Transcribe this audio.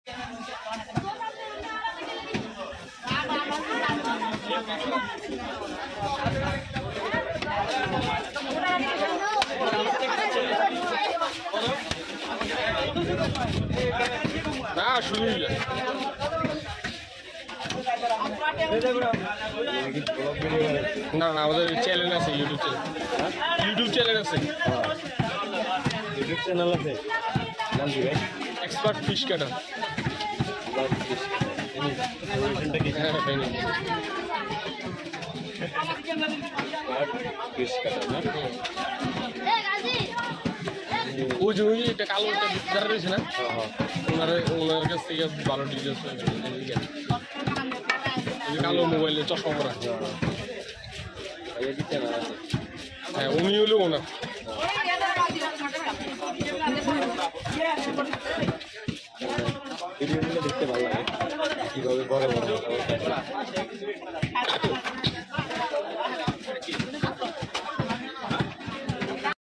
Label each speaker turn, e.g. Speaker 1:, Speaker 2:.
Speaker 1: না শুনুই না না আমাদের চ্যানেল আছে ইউটিউব চ্যানেল আছে নাম কি ভাই এক্সপার্ট ফিশ কাটার ওই যে ওই একটা কালো যারা রয়েছে না ওনার কাছ থেকে ভালো ডিটেলস কালো মোবাইলে চশমা পরা হ্যাঁ উনি হলো ওনার
Speaker 2: দেখতে ভালো লাগে কিভাবে বড় বড়